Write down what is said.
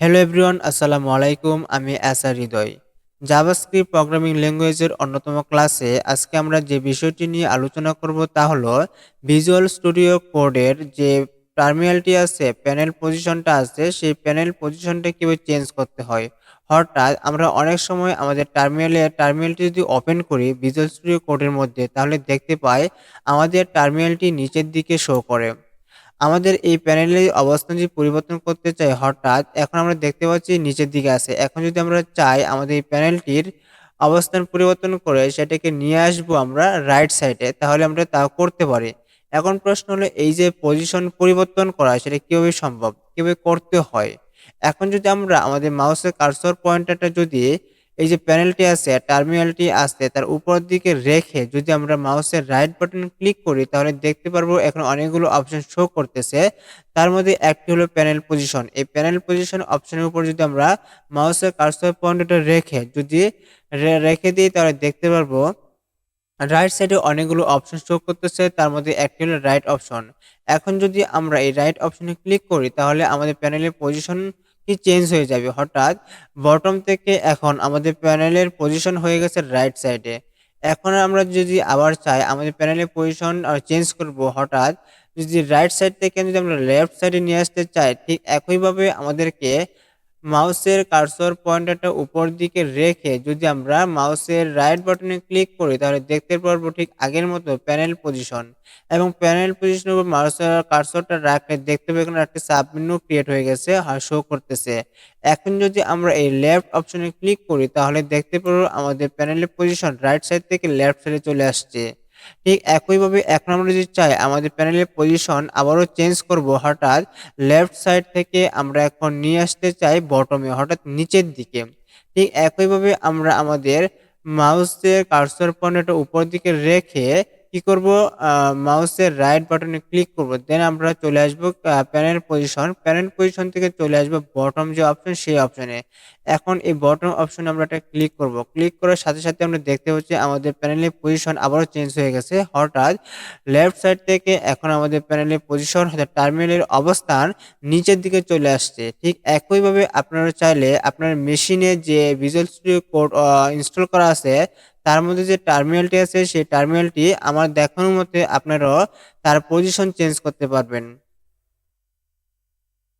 Hello everyone, আসসালামু আলাইকুম। আমি এসআর হৃদয়। জাভাস্ক্রিপ্ট প্রোগ্রামিং ল্যাঙ্গুয়েজের অন্যতম ক্লাসে আজকে আমরা যে বিষয়টি নিয়ে আলোচনা করব তা হলো ভিজুয়াল স্টুডিও কোডের যে টার্মিনালটি আছে, প্যানেল পজিশনটা আছে, সেই প্যানেল পজিশনটা কীভাবে চেঞ্জ করতে হয়। হঠাৎ আমরা অনেক সময় আমাদের টার্মিনালটি যদি ওপেন করি ভিজুয়াল স্টুডিও কোডের মধ্যে, তাহলে দেখতে পাই আমাদের টার্মিনালটি নিচের দিকে শো করে। আমাদের এই প্যানেলের অবস্থান যদি পরিবর্তন করতে চাই, হঠাৎ এখন আমরা দেখতে পাচ্ছি নিচের দিকে আছে। এখন যদি আমরা চাই আমাদের এই প্যানেলটির অবস্থান পরিবর্তন করে সেটাকে নিয়ে আসবো আমরা রাইট সাইডে, তাহলে আমরা তাও করতে পারি। এখন প্রশ্ন হলো, এই যে পজিশন পরিবর্তন করা সেটা কিভাবে সম্ভব, কিভাবে করতে হয়। এখন যদি আমরা আমাদের মাউসের কার্সর পয়েন্টারটা যদি এই যে প্যানেলটি আছে, টার্মিনালটি আছে, তার উপর দিকে রেখে যদি আমরা মাউসের রাইট বাটন ক্লিক করি, তাহলে দেখতে পারবো এখন অনেকগুলো অপশন শো করতেছে। তার মধ্যে একটি হলো প্যানেল পজিশন। এই প্যানেল পজিশন অপশনের উপর যদি আমরা মাউসের কার্সর পয়েন্টারটা রেখে যদি রেখে দিই, তাহলে দেখতে পারবো রাইট সাইডে অনেকগুলো অপশন শো করতেছে। তার মধ্যে একটি হলো রাইট অপশন। এখন যদি আমরা এই রাইট অপশনে ক্লিক করি, তাহলে আমাদের প্যানেলের পজিশন কি চেঞ্জ হয়ে যাবে। হঠাৎ বটম থেকে এখন আমাদের প্যানেলের পজিশন হয়ে গেছে রাইট সাইডে। এখন আমরা যদি আবার চাই আমাদের প্যানেলের পজিশন চেঞ্জ করব, হঠাৎ যদি রাইট সাইড থেকে যদি আমরা লেফট সাইডে নিয়ে আসতে চাই, ঠিক একইভাবে আমাদেরকে মাউসের কার্সর পয়েন্টারটা উপর দিকে রেখে যদি আমরা মাউসের রাইট বাটনে ক্লিক করি, তাহলে দেখতে পারবো ঠিক আগের মতো প্যানেল পজিশন। এবং প্যানেল পজিশনের উপর মাউসের কার্সরটা রাখলে দেখতে পাবো এখানে একটা সাবমেনু ক্রিয়েট হয়ে গেছে, শো করতেছে। এখন যদি আমরা এই লেফট অপশনে ক্লিক করি, তাহলে দেখতে পারবো আমাদের প্যানেলের পজিশন রাইট সাইড থেকে লেফট সাইডে চলে আসছে। ঠিক একইভাবে এখন আমরা যদি চাই আমাদের প্যানেলের পজিশন আবারও চেঞ্জ করব, হঠাৎ লেফট সাইড থেকে আমরা এখন নিয়ে আসতে চাই বটমে, হঠাৎ নিচের দিকে। ঠিক একইভাবে আমরা আমাদের মাউসের কার্সর পয়েন্টারটা উপর দিকে রেখে কি করব, মাউসের রাইট বাটনে ক্লিক করব, দেন আমরা চলে আসব প্যানেল পজিশন থেকে চলে আসবো বটম যে অপশন সেই অপশনে। এখন এই বটম অপশনে আমরা একটা ক্লিক করব, ক্লিক করার সাথে সাথে আমরা দেখতে পাচ্ছি আমাদের প্যানেলের পজিশন আবারও চেঞ্জ হয়ে গেছে। হঠাৎ লেফট সাইড থেকে এখন আমাদের প্যানেলের পজিশন অর্থাৎ টার্মিনালের অবস্থান নিচের দিকে চলে আসছে। ঠিক একইভাবে আপনারা চাইলে আপনার মেশিনে যে ভিজুয়াল স্টুডিও কোড ইনস্টল করা আছে, তার মধ্যে যে টার্মিনালটি আছে সেই টার্মিনালটি আমার দেখানোর মতে আপনারাও তার পজিশন চেঞ্জ করতে পারবেন।